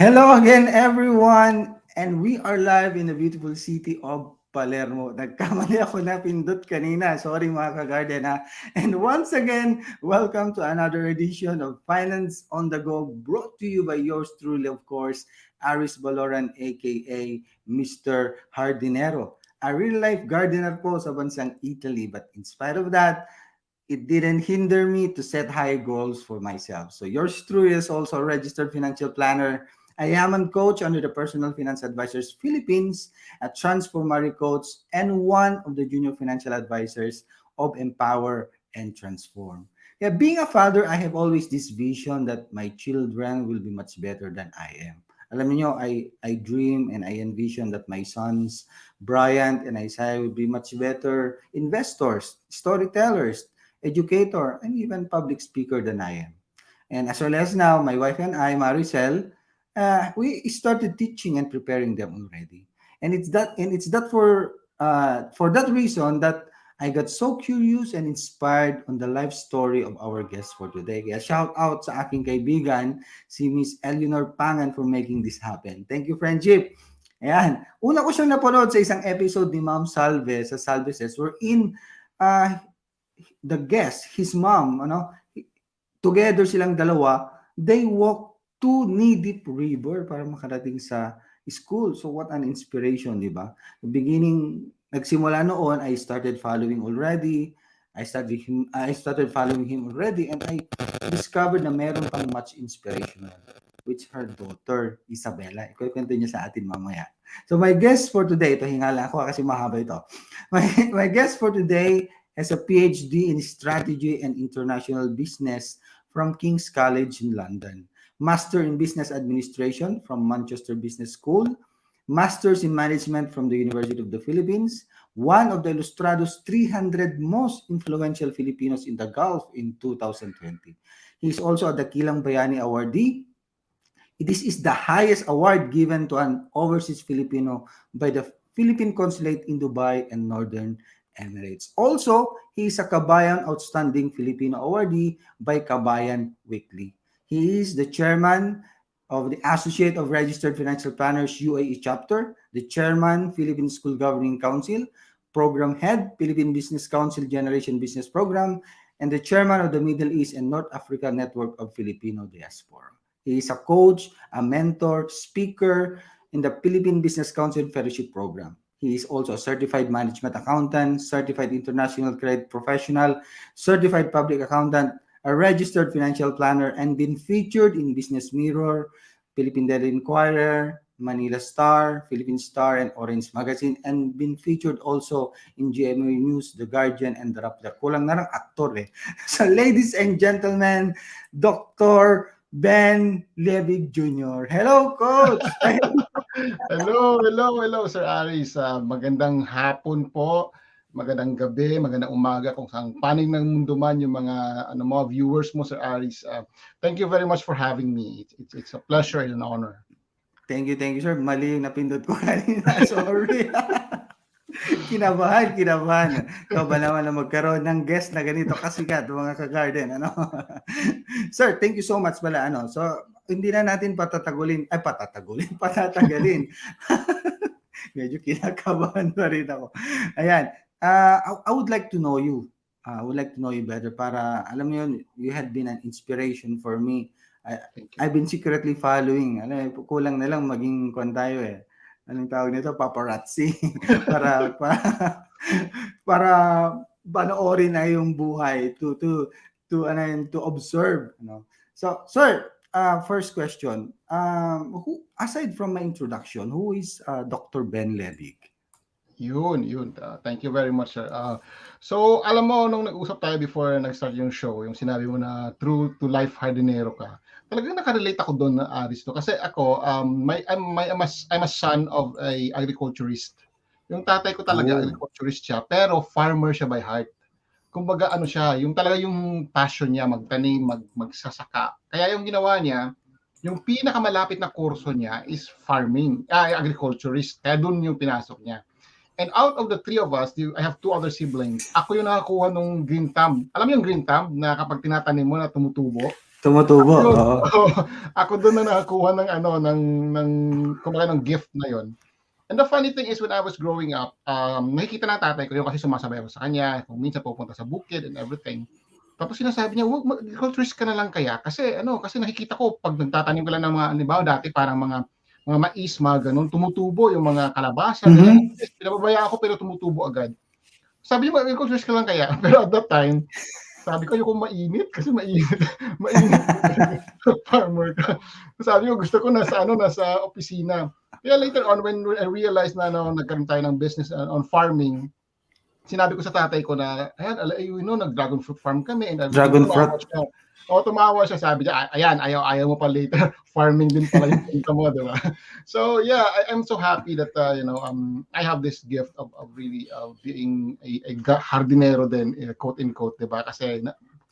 Hello again, everyone, and we are live in the beautiful city of Palermo. Nagkamali ako na pindot kanina. Sorry mga ka-garden ha. And once again, welcome to another edition of Finance on the Go, brought to you by yours truly, of course, Aris Baloran, aka Mr. Hardinero. A real-life gardener po sa bansang Italy. But in spite of that, it didn't hinder me to set high goals for myself. So yours truly is also a registered financial planner. I am a coach under the Personal Finance Advisors Philippines, a transformatory coach, and one of the junior financial advisors of Empower and Transform. Yeah, being a father, I have always this vision that my children will be much better than I am. Alam niyo, I dream and I envision that my sons, Bryant and Isaiah, will be much better investors, storytellers, educator, and even public speaker than I am. And as well as now, my wife and I, Maricel, we started teaching and preparing them already. And it's that for that reason that I got so curious and inspired on the life story of our guest for today. Kaya shout out sa aking kaibigan, si Miss Eleanor Pangan for making this happen. Thank you, friendship. Ayan. Una ko siyang napanood sa isang episode ni Ma'am Salve sa Salve Says, wherein uh, the guest, his mom, together silang dalawa, they walk to knee-deep river para makarating sa school. So what an inspiration, di ba? Beginning, nagsimula noon, I started following already. I started following him already, and I discovered na meron pang much inspirational, which her daughter, Isabella. Ikukwento niya sa atin mamaya. So my guest for today, ito hingala ako kasi mahaba ito. My guest for today has a PhD in Strategy and International Business from King's College in London, Master in Business Administration from Manchester Business School, Masters in Management from the University of the Philippines, one of the Ilustrados 300 most influential Filipinos in the Gulf in 2020. He is also a Dakilang Bayani Awardee. This is the highest award given to an overseas Filipino by the Philippine Consulate in Dubai and Northern Emirates. Also, he is a Kabayan Outstanding Filipino Awardee by Kabayan Weekly. He is the chairman of the Associate of Registered Financial Planners UAE Chapter, the chairman, Philippine School Governing Council, program head, Philippine Business Council Generation Business Program, and the chairman of the Middle East and North Africa Network of Filipino Diaspora. He is a coach, a mentor, speaker in the Philippine Business Council Fellowship Program. He is also a certified management accountant, certified international credit professional, certified public accountant, a registered financial planner, and been featured in Business Mirror, Philippine Daily Inquirer, Manila Star, Philippine Star, and Orange Magazine, and been featured also in GMA News, The Guardian, and The Rappler. Kulang na lang aktor eh. So ladies and gentlemen, Dr. Ben Levig Jr. Hello, Coach! Hello, Sir Aris. Magandang hapon po, magandang gabi, magandang umaga kung saan panig ng mundo man yung mga mga viewers mo, Sir Aris. Thank you very much for having me. It's a pleasure and an honor. Thank you, sir. Mali yung napindot ko kanina. Sorry. Kinabahan. Ikaw ba naman na magkaroon ng guest na ganito kasikat, mga ka-garden, ano? Sir, thank you so much pala, ano? So, hindi na natin patatagalin. Medyo kinakabahan pa rin ako. Ayan. I would like to know you. I would like to know you better para, alam mo yun, you had been an inspiration for me. I've been secretly following. Kulang na lang maging kwan tayo eh. Anong tawag nito? Paparazzi. para panoorin na yung buhay to observe, ano. So, sir, first question. Who, aside from my introduction, who is Dr. Ben Levig? Yun. Thank you very much, sir. So, alam mo, nung nag-usap tayo before nag-start yung show, yung sinabi mo na true to life hardinero ka, talagang nakarelate ako doon na Aris. No? Kasi ako, I'm a son of a agriculturist. Yung tatay ko talaga, agriculturist siya, pero farmer siya by heart. Kumbaga, ano siya, yung talaga yung passion niya, magtanim, magsasaka. Kaya yung ginawa niya, yung pinakamalapit na kurso niya is farming, agriculturist. Kaya doon yung pinasok niya. And out of the three of us, I have two other siblings. Ako yung nakakuha nung green thumb. Alam mo yung green thumb na kapag tinatanim mo na tumutubo? Tumutubo, Yun, oo. oo, ako dun na nakakuha ng ano, ng kumbaga ng gift na yun. And the funny thing is when I was growing up, nakikita ng tatay ko yun kasi sumasabay ako sa kanya, kung minsan pupunta sa bukid and everything. Tapos sinasabi niya, "Wag mag-agriculturist ka na lang kaya kasi ano, kasi nakikita ko pag nagtatanim ka lang ng mga halimbawa dati parang mga mais, mga gano'n, tumutubo yung mga kalabasa, ganyan. At Mhm. least pinababayaan ko pero tumutubo agad." Sabi niya, "Mag-agriculturist ka lang kaya?" Pero at that time, sabi ko, "Ayokong mainit kasi mainit mainit farmer ka." Sabi ko, gusto ko nasa ano, nasa opisina. Kaya later on when I realized na ano, nagkaroon tayo ng business on farming, sinabi ko sa tatay ko na, ayan, nag-dragon fruit farm kami and everything. Dragon Tumawa fruit. siya. O, tumawa siya. Sabi niya, ayan, ayaw mo pa later. Farming din pala yung punta mo, di ba? So, yeah, I'm so happy that, I have this gift of really being a hardinero din, quote and quote, di ba? Kasi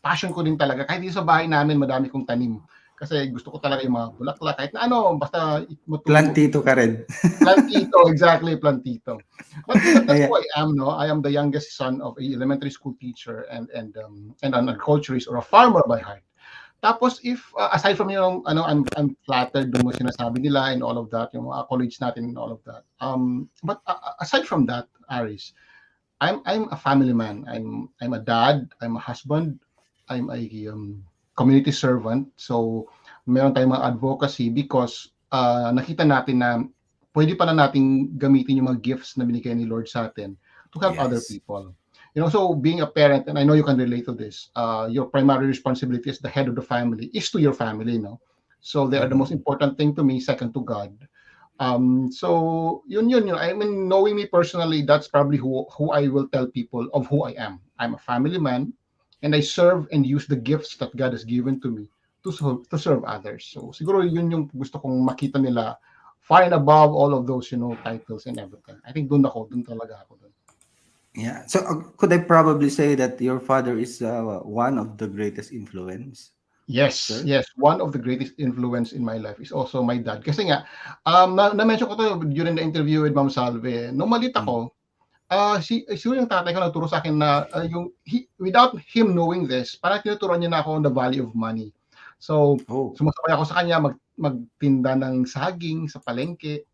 passion ko din talaga. Kahit dito sa bahay namin, madami kong tanim. Kasi gusto ko talaga yung mga bulaklak. Kahit na ano, basta matubo. Plantito ka rin. Plantito, exactly, plantito. But that's who Ayan. I am, no? I am the youngest son of a elementary school teacher and an agriculturist or a farmer by heart. Tapos if aside from yung ano I'm flattered dun mo sinasabi nila and all of that, yung mga colleagues natin and all of that. But aside from that, Aris, I'm a family man. I'm a dad, I'm a husband, I'm a community servant. So meron tayong mga advocacy because nakita natin na pwede pala nating gamitin yung mga gifts na binigay ni Lord sa atin to help other Yes. people. So being a parent, and I know you can relate to this, your primary responsibility as the head of the family is to your family, no? So they are the most Mhm. important thing to me, second to God. So yun. I mean, knowing me personally, that's probably who I will tell people of who I am. I'm a family man, and I serve and use the gifts that God has given to me to serve others. So siguro yun yung gusto kong makita nila far and above all of those, titles and everything. I think dun talaga ako dun. Yeah. So could I probably say that your father is one of the greatest influence, Yes, sir? yes. One of the greatest influence in my life is also my dad. Kasi nga, na-mention ko to during the interview with Ma'am Salve. Nung malit Mm. ako, siguro yung tatay ko nagturo sa akin na without him knowing this, parang tinuturuan niya na ako on the value of money. So, Oh. sumasabay ako sa kanya magtinda ng saging sa palengke.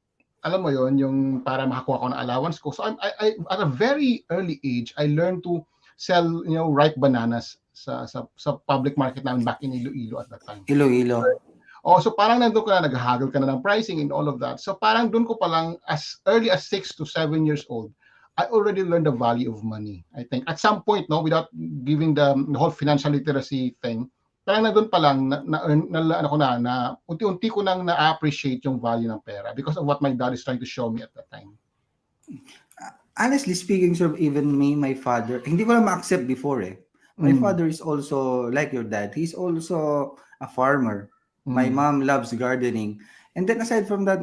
Alam mo yon yung para makakuha ko ng allowance ko. So at a very early age, I learned to sell, ripe bananas sa public market namin back in Iloilo at that time. Iloilo. Oh, so parang nandun ka na, naghahagol ka na ng pricing and all of that. So parang dun ko pa lang, as early as 6 to 7 years old, I already learned the value of money. I think at some point, no, without giving the whole financial literacy thing, parang nandun pa lang ano ko na unti-unti ko nang na-appreciate yung value ng pera because of what my dad is trying to show me at that time. Honestly speaking, sir, even me, my father, hindi ko na ma-accept before eh. My Mm. father is also like your dad. He's also a farmer. My Mm. mom loves gardening. And then aside from that,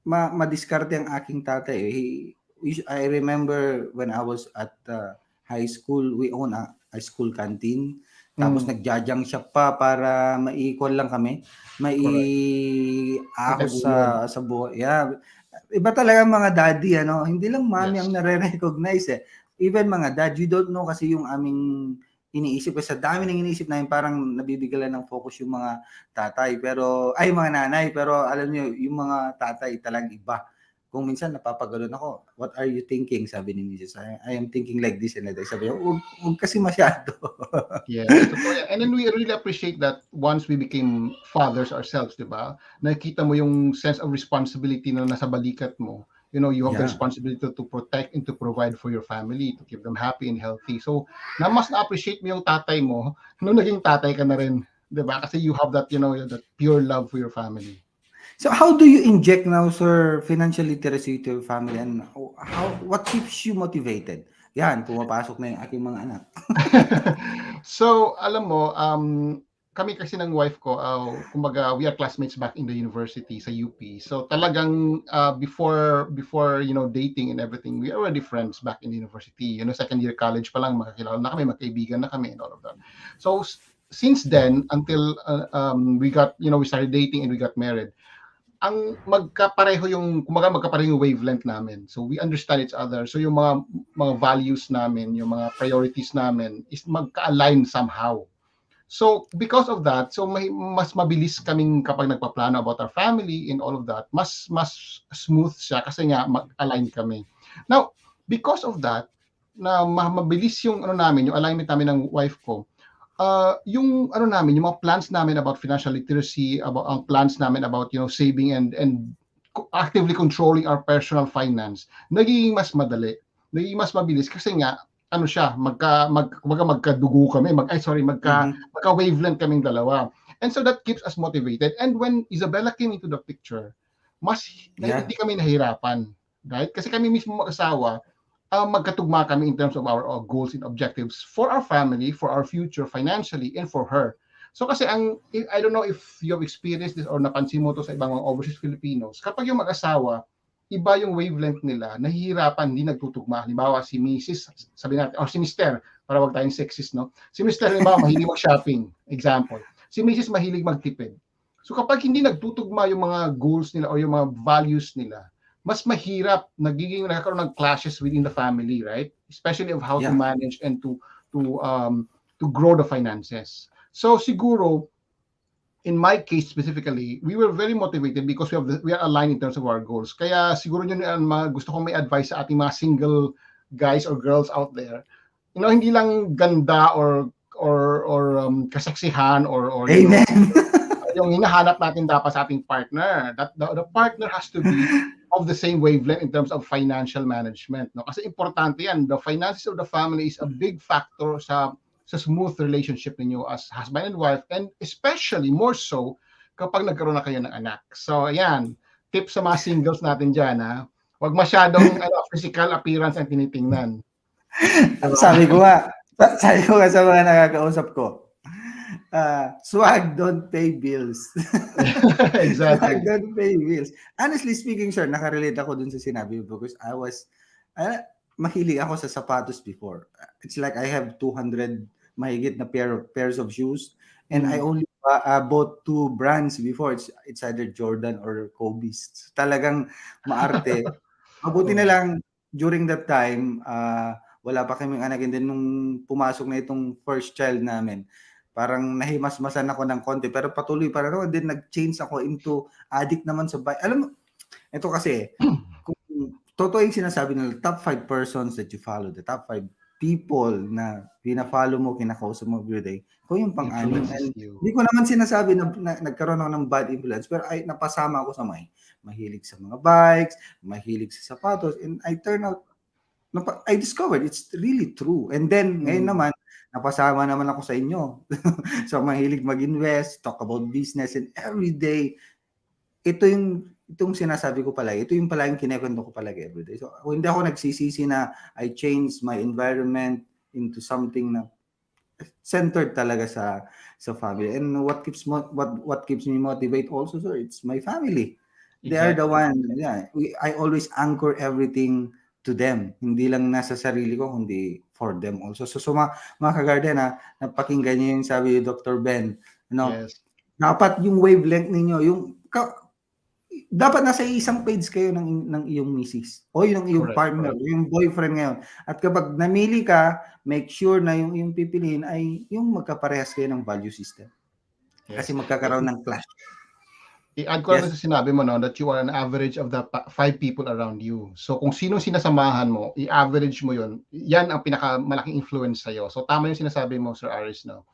madiskarte ang aking tatay. I remember when I was at high school, we own a school canteen. Tapos Mm. nagjajang siya pa para maikon lang kami. Correct. Maiahos Itaguyod. sa buhay. Yeah. Iba talaga mga daddy, ano? Hindi lang mami Yes. ang nare-recognize eh. Even mga dad, you don't know kasi yung aming iniisip. Kasi sa dami ng iniisip namin, parang nabibigyan ng focus yung mga tatay. Pero, ay, mga nanay. Pero alam niyo, yung mga tatay talagang iba. Kung minsan napapagalon ako, what are you thinking? Sabi ni Mrs. I am thinking like this and like that. Sabi ko, huwag kasi masyado. Yes, totoo yan. And then we really appreciate that once we became fathers ourselves, di ba? Nakikita mo yung sense of responsibility na nasa balikat mo. You have the Yeah. responsibility to protect and to provide for your family, to keep them happy and healthy. So, mas na-appreciate mo yung tatay mo nung naging tatay ka na rin, di ba? Kasi you have that, that pure love for your family. So how do you inject now, sir, financial literacy to your family and what keeps you motivated? Yan, pumapasok na yung aking mga anak. So, alam mo, kami kasi ng wife ko, kumbaga, we are classmates back in the university sa UP. So, talagang before dating and everything, we are already friends back in the university. Second year college pa lang, makakilala na kami, magkaibigan na kami and all of that. So, since then, until we started dating and we got married, ang magkapareho yung wavelength namin. So we understand each other. So yung mga values namin, yung mga priorities namin is magka-align somehow. So because of that, so mas mabilis kaming kapag nagpaplano about our family and all of that, mas smooth siya kasi nga mag-align kami. Now, because of that, na mabilis yung ano namin, yung alignment namin ng wife ko, yung ano namin, yung mga plans namin about financial literacy, about ang plans namin about saving and actively controlling our personal finance, nagiging mas madali, nagiging mas mabilis kasi nga ano siya, magkadugo kami, Mhm. magka wavelength kaming dalawa. And so that keeps us motivated. And when Isabella came into the picture, mas Yeah. hindi kami nahirapan, right? Kasi kami mismo mag-asawa, magkatugma kami in terms of our goals and objectives for our family, for our future financially, and for her. So kasi I don't know if you have experienced this or napansin mo to sa ibang mga overseas Filipinos, kapag yung mag-asawa, iba yung wavelength nila, nahihirapan, hindi nagtutugma. Halimbawa, si Mrs., sabi natin, or si Mr., para wag tayong sexist, no? Si Mr., halimbawa, mahilig mag-shopping, example. Si Mrs. mahilig magtipid. So kapag hindi nagtutugma yung mga goals nila or yung mga values nila, mas mahirap, nagkaroon ng clashes within the family, right? Especially of how to Yeah. manage and to grow the finances. So siguro, in my case specifically, we were very motivated because we are aligned in terms of our goals. Kaya siguro yun ang gusto kong may advice sa ating mga single guys or girls out there. Hindi lang ganda or kaseksihan or Amen. yung hinahanap natin dapat sa ating partner. That the partner has to be of the same wavelength in terms of financial management. No? Kasi importante yan. The finances of the family is a big factor sa smooth relationship ninyo as husband and wife, and especially more so kapag nagkaroon na kayo ng anak. So ayan, tip sa mga singles natin dyan, ha? Huwag masyadong physical appearance ang tinitingnan. Diba? Sabi ko nga, sabi ko nga sa mga nakakausap ko, swag don't pay bills. Swag Exactly. don't pay bills. Honestly speaking, sir, nakarelate ako dun sa sinabi mo because uh, mahilig ako sa sapatos before. It's like I have 200 mahigit na pairs of shoes and I only bought two brands before. It's either Jordan or Kobe's. Talagang maarte. Mabuti na Oh, lang during that time, wala pa kaming anak and then nung pumasok na itong first child namin, parang nahimasmasan ako ng konti pero patuloy pa rin ako. Then nag-change ako into addict naman sa bike. Alam mo, ito kasi, kung totoo yung sinasabi nila, top 5 persons that you follow, the top 5 people na pina-follow mo, kinakausap mo everyday, kung yung pang-anim. influences And you. hindi ko naman sinasabi na nagkaroon ako ng bad influence, pero ay napasama ako sa mahilig sa mga bikes, mahilig sa sapatos, and I turn out, I discovered it's really true. And then, ngayon naman, napasama naman ako sa inyo. So, mahilig mag-invest, talk about business, and every day, itong sinasabi ko palagi, ito yung palaging kinekwento ko palagi everyday. So, hindi ako nagsisisi na I changed my environment into something na centered talaga sa family. And what keeps me motivate also, sir, it's my family. They are the Exactly. one, yeah. I always anchor everything to them. Hindi lang nasa sarili ko, kundi for them also. So mga kagarden, napakinggan niyo yung sabi ni Dr. Ben, Yes. dapat yung wavelength ninyo, dapat nasa isang page kayo ng iyong misis o yung iyong Correct. partner, Correct. yung boyfriend ngayon. At kapag namili ka, make sure na yung pipiliin ay yung magkaparehas kayo ng value system. Kasi Yes. magkakaroon ng clash. I-add ko lang Yes. sa sinabi mo, no, that you are an average of the 5 people around you. So kung sino sinasamahan mo, i-average mo yun. Yan ang pinakamalaking influence sa'yo. So tama yung sinasabi mo, Sir Aris, no?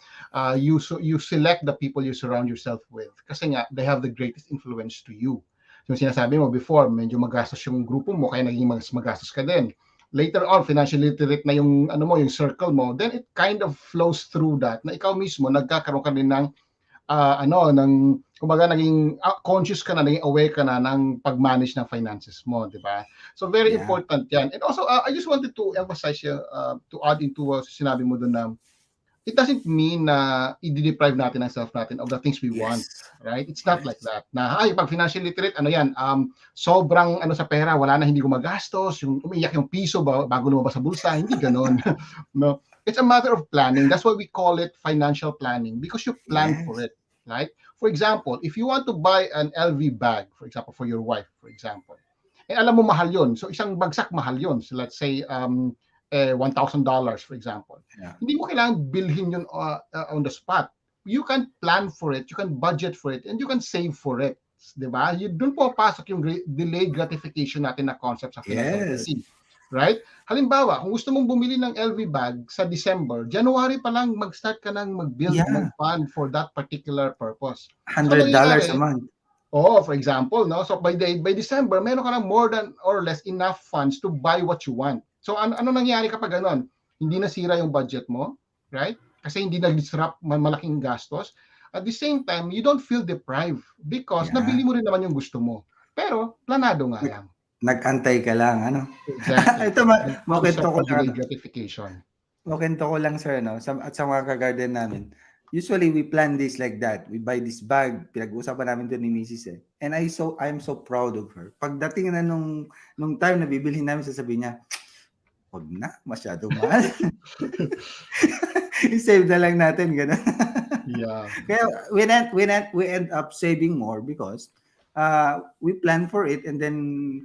You select the people you surround yourself with. Kasi nga, they have the greatest influence to you. Yung sinasabi mo before, medyo magastos yung grupo mo, kaya naging magastos ka din. Later on, financially literate na yung yung circle mo, then it kind of flows through that na ikaw mismo nagkakaroon ka din ng kumbaga naging conscious ka na, naging aware ka na ng pag-manage ng finances mo, di ba? So very Yeah. important yan. And also, I just wanted to emphasize, to add into sinabi mo doon na it doesn't mean na i-deprive natin ng self natin of the things we want, Yes. right? It's not like that. Na, pag financial literate, sobrang sa pera, wala na, hindi gumagastos, yung umiiyak yung piso bago lumabas sa bulsa, hindi ganon. No? It's a matter of planning. That's why we call it financial planning, because you plan for Yes. it, right? For example, if you want to buy an LV bag, for example, for your wife, for example, alam mo mahal yun. So isang bagsak mahal yun. So let's say, $1,000, for example. Yeah. Hindi mo kailangan bilhin yun on the spot. you can plan for it, you can budget for it, and you can save for it. Diba? Doon po pasok yung delayed gratification natin na concept sa financial Yes. literacy. Right? Halimbawa, kung gusto mong bumili ng LV bag sa December, January pa lang mag-start ka nang mag-build, mag-fund for that particular purpose. So, $100 a month. For example, no? So by December, meron ka na more than or less enough funds to buy what you want. So ano nangyari kapag gano'n? Hindi nasira yung budget mo, right? Kasi hindi nag-disrupt malaking gastos. At the same time, you don't feel deprived because nabili mo rin naman yung gusto mo. Pero planado nga lang. Nag-antay ka lang, ano? Exactly. Ito, makento ko lang. Gratification. Makento ko lang, sir, no? At sa mga ka-garden namin, usually we plan this like that. We buy this bag. Pinag-uusapan namin doon ni Mrs. And I'm so proud of her. Pagdating na nung time na bibilhin namin, sasabihin niya, wag na, masyado mahal. I-save na lang natin, gano'n. Yeah. Kaya we end up saving more because we plan for it, and then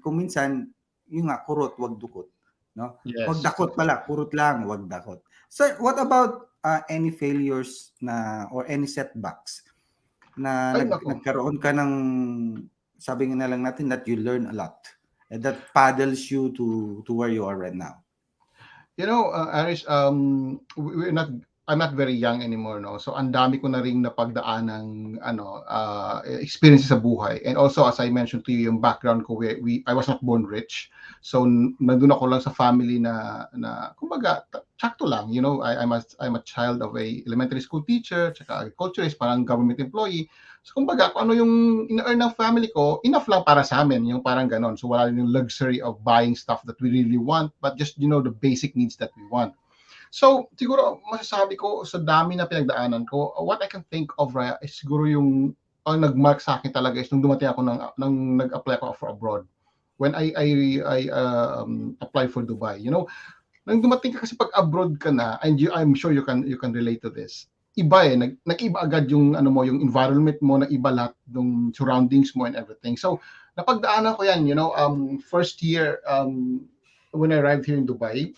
kung minsan, yung nga, kurot, wag dukot. No? Yes. Wag dakot pala, kurot lang, wag dakot. So, what about any failures or any setbacks na nagkaroon ka ng, sabi nga na lang natin, that you learn a lot and that paddles you to where you are right now? You know, Arish, I'm not very young anymore, no. So ang dami ko na ring napagdaan ng experiences sa buhay. And also, as I mentioned to you, yung background ko, I was not born rich. So nandun ako lang sa family na kumbaga sakto lang, you know. I'm a child of a elementary school teacher, tsaka agriculturist, parang government employee. So kumbaga, kung ano yung in-earn ng family ko, enough lang para sa amin, yung parang ganon. So wala rin yung luxury of buying stuff that we really want, but just, you know, the basic needs that we want. So, siguro, masasabi ko, sa dami na pinagdaanan ko, what I can think of, Raya, is siguro yung nag-mark sa akin talaga is nung dumating ako nang nag-apply ako for abroad. When I applied for Dubai, you know, nang dumating ka kasi pag abroad ka na, and I'm sure you can relate to this. Iba nag-iba agad yung yung environment mo, nag-iba lahat ng surroundings mo and everything. So, napagdaanan ko yan, you know, first year when I arrived here in Dubai,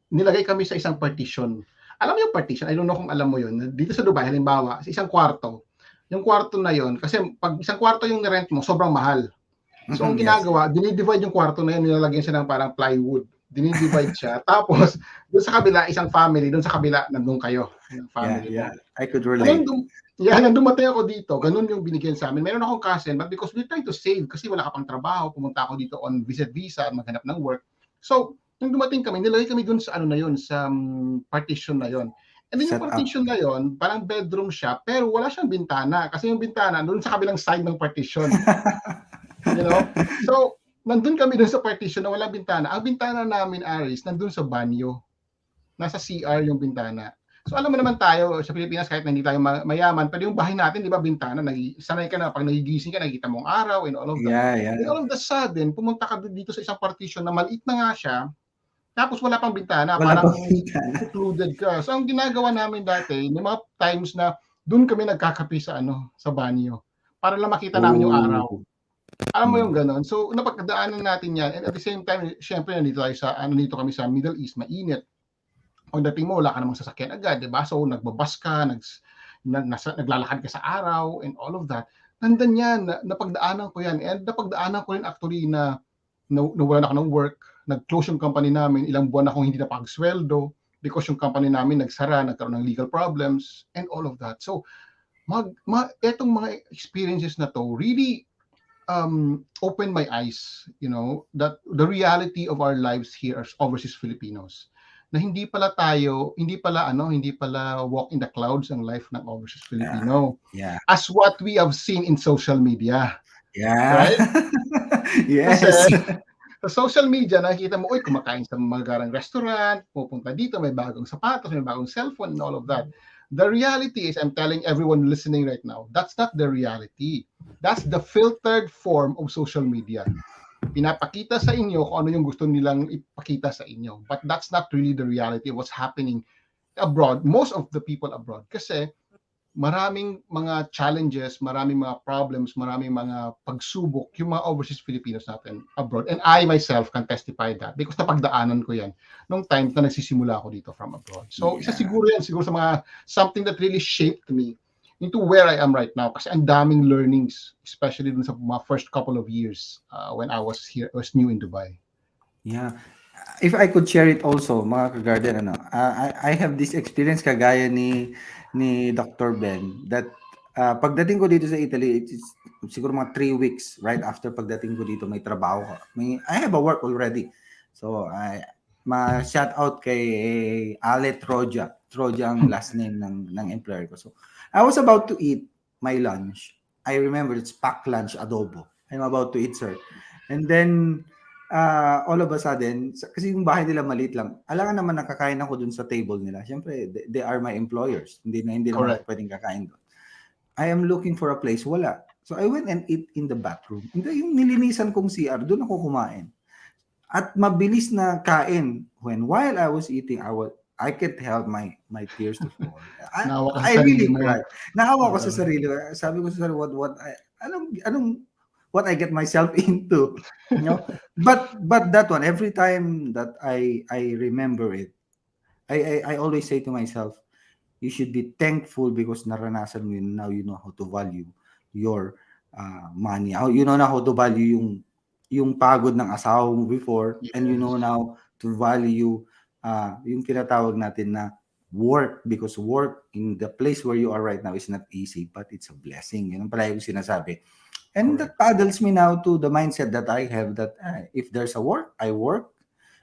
nilagay kami sa isang partition. Alam mo yung partition? I don't know kung alam mo yun. Dito sa Dubai, halimbawa, sa isang kwarto. Yung kwarto na yun, kasi pag isang kwarto yung rent mo, sobrang mahal. So, ang ginagawa, dinidivide yung kwarto na yun, nilalagyan siya ng parang plywood. Dinidivide siya. Tapos, doon sa kabila, isang family. Doon sa kabila, nandun kayo. Yung family mo. I could relate. Nang dumating ako dito, ganun yung binigyan sa amin. Meron akong cousin, but because we're trying to save, kasi wala ka pang trabaho, pumunta ako dito on visit visa, maghanap ng work. So, nung dumating kami, nilagay kami dun sa sa partition na yon. And then yung partition na yon, parang bedroom siya, pero wala siyang bintana. Kasi yung bintana, dun sa kabilang side ng partition. You know? So, nandun kami dun sa partition na walang bintana. Ang bintana namin, Aris, nandun sa banyo. Nasa CR yung bintana. So, alam mo naman tayo, sa Pilipinas, kahit hindi tayo mayaman, pero yung bahay natin, di ba, bintana, sanay ka na, pag nagigising ka, nakikita mong araw, and all of that. Yeah. And all of the sudden, pumunta ka dito sa isang partition na maliit na nga siya, tapos wala pang bintana, parang secluded ka. So ang ginagawa namin dati, may mga times na doon kami nagkakape sa sa banyo para lang makita namin yung araw. Alam mo yung gano'n. So napagdaanan natin yan, and at the same time, syempre nandito tayo sa dito kami sa Middle East, mainit. Pagdating mo, wala ka namang sasakyan agad, di ba? So nagbabas ka, naglalakad ka sa araw and all of that. Nandan yan, napagdaanan ko yan, and napagdaanan ko rin actually na wala na ako ng work. Nag-close yung company namin, ilang buwan akong hindi napagsweldo because yung company namin nagsara, nagkaroon ng legal problems, and all of that. So, etong mga experiences na to really opened my eyes, you know, that the reality of our lives here as overseas Filipinos. Na hindi pala walk in the clouds ang life ng overseas Filipino. Yeah. As what we have seen in social media. Yeah. Right? Yes. Kasi, sa social media, nakikita mo, kumakain sa magarang restaurant, pupunta dito, may bagong sapatos, may bagong cellphone, and all of that. The reality is, I'm telling everyone listening right now, that's not the reality. That's the filtered form of social media. Pinapakita sa inyo kung ano yung gusto nilang ipakita sa inyo. But that's not really the reality of what's happening abroad, most of the people abroad. Kasi, maraming mga challenges, maraming mga problems, maraming mga pagsubok yung mga overseas Filipinos natin abroad. And I myself can testify that because napagdaanan ko yan nung time na nagsisimula ako dito from abroad. So isa Yeah. siguro yan, siguro sa mga something that really shaped me into where I am right now kasi ang daming learnings, especially dun sa mga first couple of years when I was here, I was new in Dubai. Yeah. If I could share it also, mga ka-garden, ano, I have this experience kagaya ni Dr. Ben that pagdating ko dito sa Italy, it's siguro mga 3 weeks right after pagdating ko dito, may trabaho ka. I have a work already. So, ma-shout out kay Ale Troja. Troja ang last name ng employer ko. So, I was about to eat my lunch. I remember it's packed lunch adobo. I'm about to eat, sir. And then, all of a sudden, kasi yung bahay nila maliit lang, alangan naman nakakain ako dun sa table nila. Siyempre, they are my employers. Hindi naman ako Correct. pwedeng kakain doon. I am looking for a place, wala. So I went and eat in the bathroom. Hindi, yung nilinisan kong CR, doon ako kumain. At mabilis na kain. While I was eating, I can't help my tears to fall. Nawa ka I sa sarili really mo. cried. Naawa ko sa sarili. Sabi ko sa sarili, what I get myself into, you know. But that one, every time that I remember it, I always say to myself, you should be thankful because naranasan mo yun. Now you know how to value your money. You know now how to value yung pagod ng asawa mo before, and you know Yes. now to value yung tinatawag natin na work, because work in the place where you are right now is not easy, but it's a blessing. Yun ang palagi ko sinasabi. And Correct. that paddles me now to the mindset that I have that if there's a work, I work.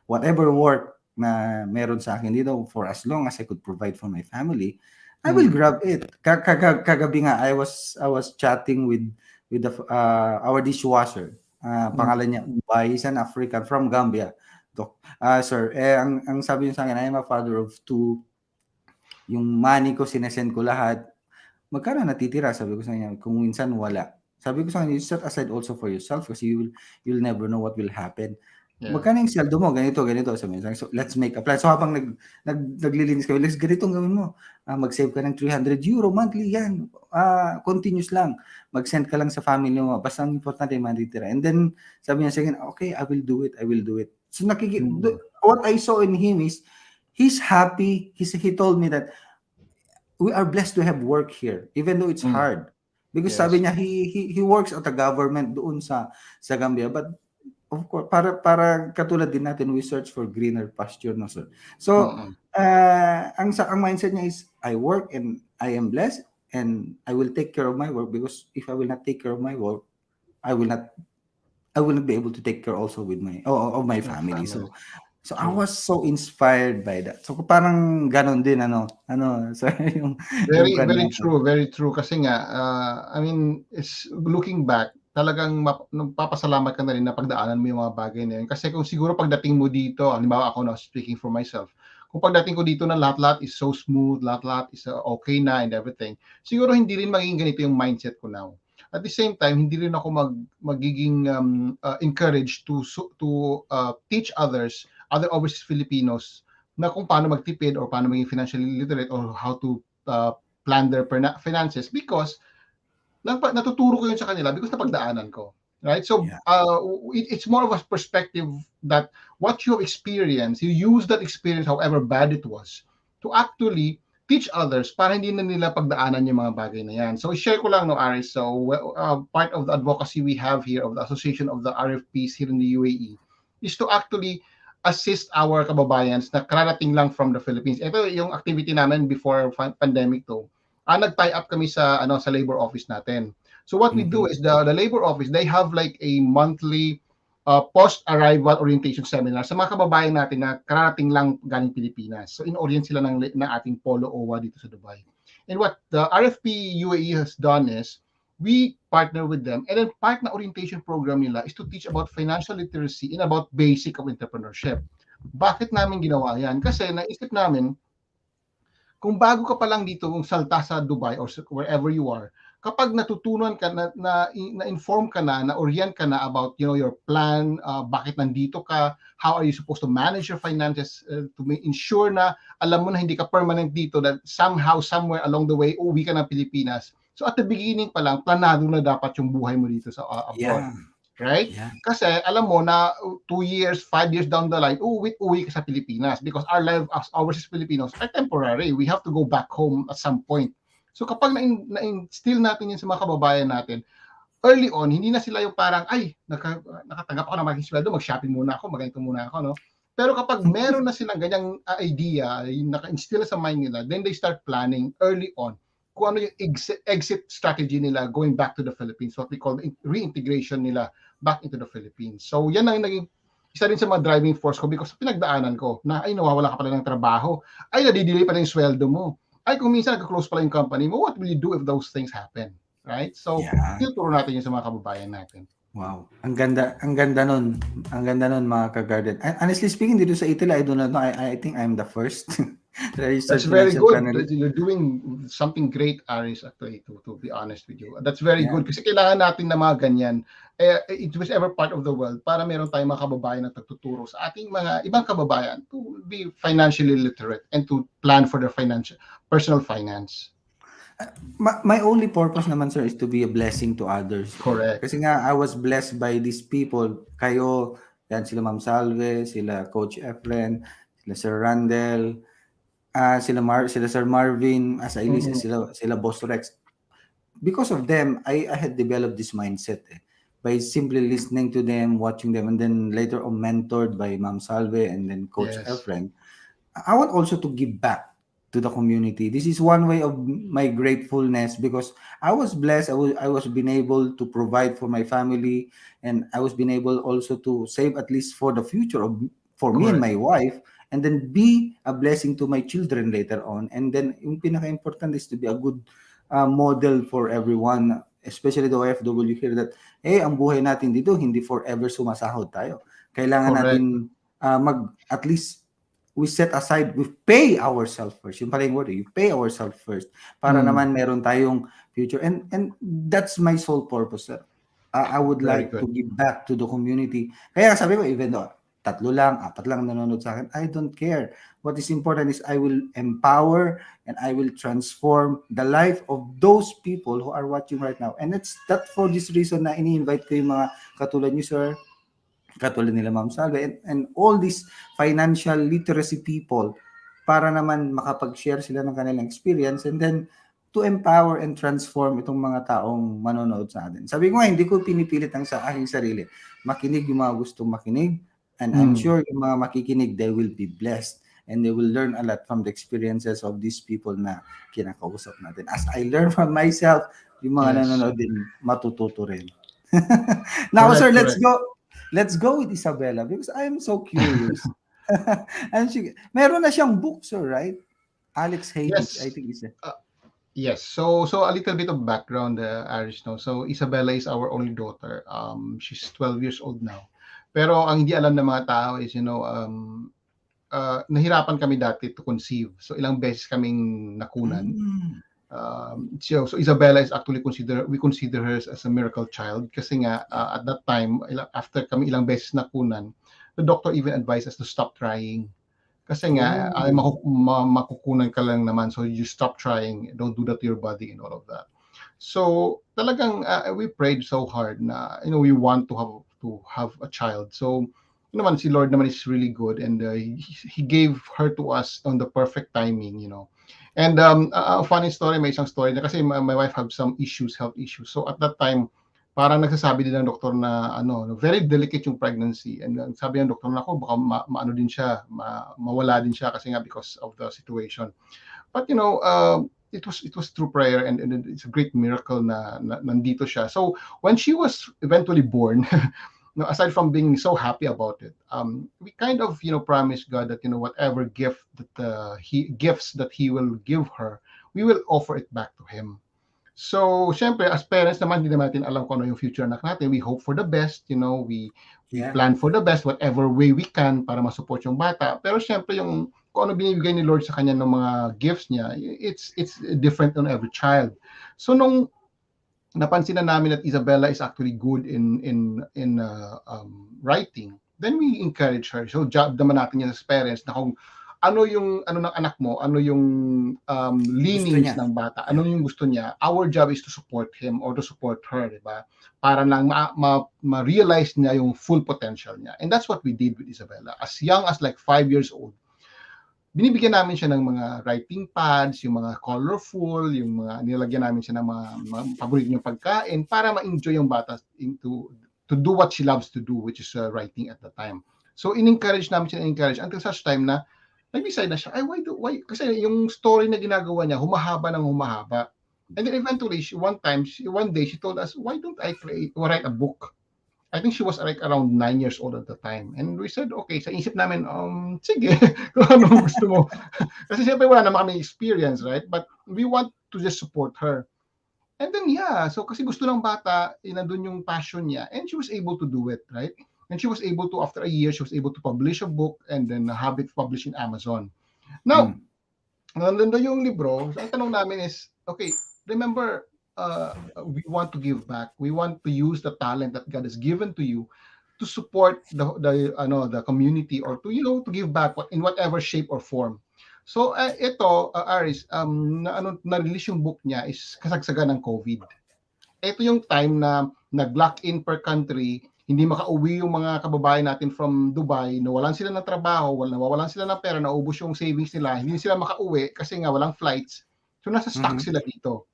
Whatever work na meron sa akin dito, for as long as I could provide for my family, I will grab it. Kagabi nga, I was chatting with our dishwasher. Pangalan niya Ubay, he's an African from Gambia. Sir, ang sabi niya sa akin, I am a father of two. Yung money ko, sinesend ko lahat. Magkano natitira? Sabi ko sa kanya, kung minsan wala. Sabi ko sa kanya, you set aside also for yourself kasi you'll never know what will happen. Yeah. Magkano yung sweldo mo? Ganito. Sabi niya, so let's make a plan. So habang naglilinis kami, let's ganito ang gawin mo. Mag-save ka ng €300 monthly, yan. Continuous lang. Mag-send ka lang sa family mo. Basta ang importante yung matitira. And then, sabi niya sa akin, okay, I will do it. So what I saw in him is, he's happy. He told me that we are blessed to have work here, even though it's hard. Because Yes. sabi niya, he works at the government doon sa Gambia. But of course, para katulad din natin, we search for greener pasture, no sir. So, ang mindset niya is, I work and I am blessed and I will take care of my work, because if I will not take care of my work, I will not be able to take care also with of my family. So I was so inspired by that. So parang ganon din so yung Very kanya very ko. true, very true kasi nga I mean, it's looking back, talagang papasalamat ka na rin na pagdaanan mo yung mga bagay na yun. Kasi kung siguro pagdating mo dito, halimbawa ako na speaking for myself, kung pagdating ko dito na lahat-lahat is so smooth, lahat-lahat is okay na and everything, siguro hindi rin magiging ganito yung mindset ko now. At the same time, hindi rin ako magiging encouraged to teach others, other overseas Filipinos, na kung paano magtipid or paano maging financially literate or how to plan their finances, because natuturo ko yun sa kanila because napagdaanan ko. Right? So, Yeah. It's more of a perspective that what you experienced, you use that experience, however bad it was, to actually teach others para hindi na nila pagdaanan yung mga bagay na yan. So, share ko lang, no, Aris. So, part of the advocacy we have here of the Association of the RFPs here in the UAE is to actually assist our kababayans na kararating lang from the Philippines. Ito yung activity namin before pandemic to. Nag-tie up kami sa labor office natin. So what we do is the labor office, they have like a monthly post-arrival orientation seminar sa mga kababayan natin na kararating lang galing Pilipinas. So in-orient sila ng ating Polo OWA dito sa Dubai. And what the RFP UAE has done is, we partner with them, and then part na orientation program nila is to teach about financial literacy and about basic of entrepreneurship. Bakit namin ginawa yan? Kasi naisip namin, kung bago ka pa lang dito, kung salta sa Dubai or wherever you are, kapag natutunan ka na-inform ka na-orient ka na about, your plan, bakit nandito ka, how are you supposed to manage your finances, to ensure na alam mo na hindi ka permanent dito, that somehow, somewhere along the way, uwi ka ng Pilipinas. So at the beginning pa lang, planado na dapat yung buhay mo dito sa abroad. Yeah. Right? Yeah. Kasi alam mo na 2 years, 5 years down the line, uwi ka sa Pilipinas because our life as overseas Filipinos are temporary. We have to go back home at some point. So kapag na-instill natin yun sa mga kababayan natin, early on, hindi na sila yung parang, ay, nakatanggap ako ng malaking sweldo, mag-shopping muna ako, maganito muna ako, no? Pero kapag meron na silang ganyang idea, yung naka-instill sa mind nila, then they start planning early on kung ano yung exit strategy nila going back to the Philippines, what we call reintegration nila back into the Philippines. So yan ang naging isa rin sa mga driving force ko because pinagdaanan ko na, ay, nawawala ka pala ng trabaho, ay, nadidelay pala yung sweldo mo, ay, kung minsan nag-close pala yung company mo, what will you do if those things happen? Right? So, tinuturo natin yun sa mga kababayan natin. Wow. Ang ganda nun. Ang ganda nun, mga ka-garden. Honestly speaking, dito sa Italy, I do not know. I think I'm the first That's very good. You're doing something great, Aris, actually, to be honest with you. That's very good kasi kailangan natin na mga ganyan. It was ever part of the world para meron tayong mga kababayan na nagtuturo sa ating mga ibang kababayan to be financially literate and to plan for their personal finance. My only purpose naman, sir, is to be a blessing to others. Correct. Kasi nga, I was blessed by these people. Kayo, yan sila Ma'am Salve, sila Coach Efren, sila Sir Randall, sila Sir Marvin, as I listen, sila Boss Rex. Because of them, I had developed this mindset by simply listening to them, watching them, and then later on mentored by Ma'am Salve and then Coach Efren. I want also to give back to the community. This is one way of my gratefulness because I was blessed. I was been able to provide for my family, and I was been able also to save at least for the future for me and my wife, and then be a blessing to my children later on. And then yung pinaka-important is to be a good model for everyone, especially the OFW here, that ang buhay natin dito hindi forever sumasahod tayo. Kailangan natin at least we set aside, we pay ourselves first. Yung pala yung word, you pay ourselves first para naman meron tayong future. And that's my sole purpose, sir. I would like to give back to the community. Kaya sabi ko, even though 3 lang, 4 lang nanonood sa akin, I don't care. What is important is I will empower and I will transform the life of those people who are watching right now. And it's that for this reason na ini-invite ko yung mga katulad niyo, sir, katulad nila Ma'am Salve, and all these financial literacy people para naman makapag-share sila ng kanilang experience and then to empower and transform itong mga taong manonood sa atin. Sabi ko nga, hindi ko pinipilit ang sa aking sarili. Makinig yung mga gustong makinig, and I'm sure yung mga makikinig, they will be blessed and they will learn a lot from the experiences of these people na kinakausap natin. As I learn from myself, yung mga nanonood din matututo rin. Now, sir, let's go with Isabella because I am so curious. And meron na siyang book, sir, right? Alex Hades, I think is it. Yes. So a little bit of background, Aris, no. So Isabella is our only daughter. She's 12 years old now. Pero ang hindi alam ng mga tao is, nahirapan kami dati to conceive. So ilang beses kaming nakunan. So Isabella is actually we consider her as a miracle child kasi nga at that time after kami ilang beses nakunan, the doctor even advised us to stop trying kasi nga ay makukunan ka lang naman, so you stop trying, don't do that to your body and all of that. So talagang we prayed so hard na we want to have a child. So naman si Lord naman is really good and he gave her to us on the perfect timing, And a funny story, may isang story na kasi my wife have some health issues. So at that time, parang nagsasabi din ng doktor na very delicate yung pregnancy. And sabi ng doktor na baka maano din siya, mawala din siya kasi nga because of the situation. But it was through prayer and it's a great miracle na nandito siya. So when she was eventually born, aside from being so happy about it, we kind of promised God that whatever gifts that He will give her, we will offer it back to Him. So, syempre, as parents naman, hindi naman natin alam kung ano yung future anak natin. We hope for the best, we plan for the best, whatever way we can para masupport yung bata. Pero syempre, kung ano binibigay ni Lord sa kanya ng mga gifts niya, it's different on every child. So, nung napansin na namin that Isabella is actually good in writing, then we encourage her. So job naman natin yan as parents na kung ano yung ano ng anak mo, ano yung Gusto leanings niya. ng bata, Yeah. ano yung gusto niya. Our job is to support him or to support her, di ba? Para lang ma-realize niya yung full potential niya. And that's what we did with Isabella. As young as like 5 years old, binibigyan namin siya ng mga writing pads, yung mga colorful, yung mga nilagyan namin siya ng mga paborito niyang pagkain para ma-enjoy yung bata to do what she loves to do, which is writing at the time. So in-encourage namin siya, in-encourage until such time na nag-decide na siya, why? Kasi yung story na ginagawa niya, humahaba ng humahaba. And then eventually, one day, she told us, why don't I write a book? I think she was like around 9 years old at the time. And we said, okay, sa isip namin, sige, kung anong gusto mo. Kasi siyempre wala naman kami experience, right? But we want to just support her. And then, yeah, so kasi gusto ng bata, nandun yung passion niya. And she was able to do it, right? And she was able to, after a year, she was able to publish a book and then have it published in Amazon. Now, nandun na yung libro, ang tanong namin is, okay, remember, we want to give back. We want to use the talent that God has given to you to support the community or to to give back in whatever shape or form. So ito Aris na-release yung book niya is kasagsagan ng COVID. Ito yung time na nag-lock in per country, hindi makauwi yung mga kababayan natin from Dubai, nawalan sila ng trabaho, nawawalan sila ng pera, naubos yung savings nila, hindi sila makauwi kasi nga walang flights. So nasa stuck sila dito.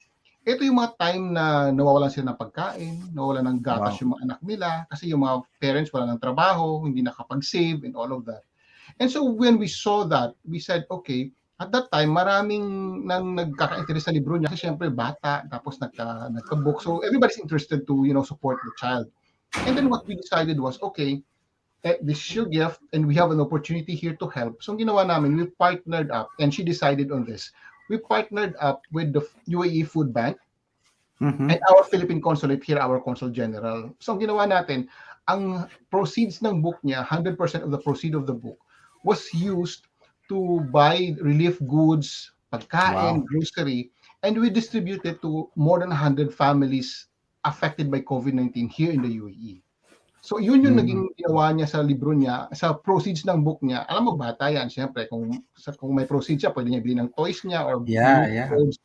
Ito yung mga time na nawawalan sila ng pagkain, nawawalan ng gatas yung mga anak nila kasi yung mga parents wala ng trabaho, hindi nakapag-save and all of that. And so when we saw that, we said, okay, at that time, maraming nang nagkaka-interest sa libro niya kasi syempre bata, tapos nagka-book. So everybody's interested to, support the child. And then what we decided was, okay, this is your gift and we have an opportunity here to help. So ang ginawa namin, we partnered up and she decided on this. We partnered up with the UAE Food Bank and our Philippine Consulate here, our Consul General. So ang ginawa natin, ang proceeds ng book niya, 100% of the proceed of the book was used to buy relief goods, pagkain, grocery, and we distributed to more than 100 families affected by COVID-19 here in the UAE. So yun yung naging ginawa niya sa libro niya, sa proceeds ng book niya. Alam mo, bata yan, siyempre, kung may proceeds siya, pwede niya bilhin ng toys niya or clothes.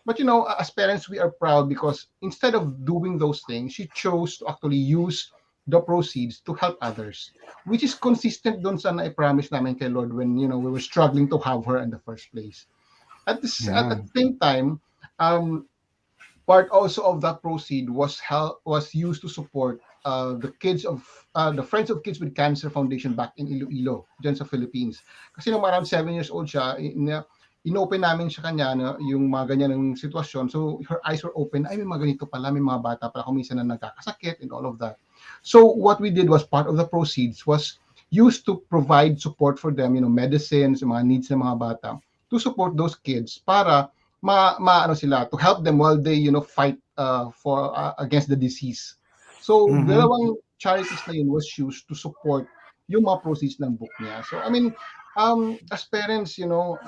But as parents, we are proud because instead of doing those things, she chose to actually use the proceeds to help others, which is consistent dun sa na-promise namin kay Lord when, we were struggling to have her in the first place. At the same time, part also of that proceed was used to support the kids of the Friends of Kids with Cancer Foundation back in Iloilo, dyan sa Philippines. Kasi nung around 7 years old siya, inopen namin siya kanya na yung mga ganyan ng sitwasyon. So her eyes were open. Ay, may mga ganito pala, may mga bata pala kung minsan na nagkakasakit and all of that. So what we did was part of the proceeds was used to provide support for them, medicines, mga needs ng mga bata, to support those kids para ano sila, to help them while they fight for against the disease. So dalawang charities na yun was used to support yung mga proceeds ng book niya. So I mean, as parents, yung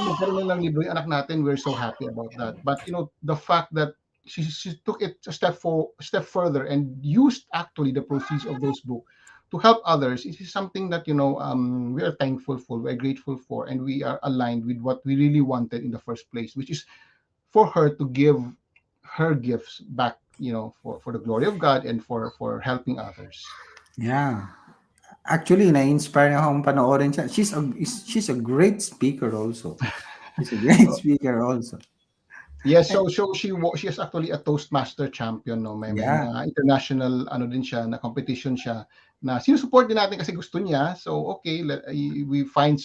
magkaroon ng libro yung anak natin, we're so happy about that. But the fact that she took it a step further and used actually the proceeds of those books to help others, it is something that we are thankful for, we are grateful for, and we are aligned with what we really wanted in the first place, which is for her to give her gifts back, for the glory of God and for helping others. Yeah. Actually, na-inspire akong panoorin siya. She's a great speaker also. She's a great speaker also. Yes, so she is actually a Toastmaster champion, no? May mga international din siya na competition siya na sinusupport din natin kasi gusto niya. So okay, we find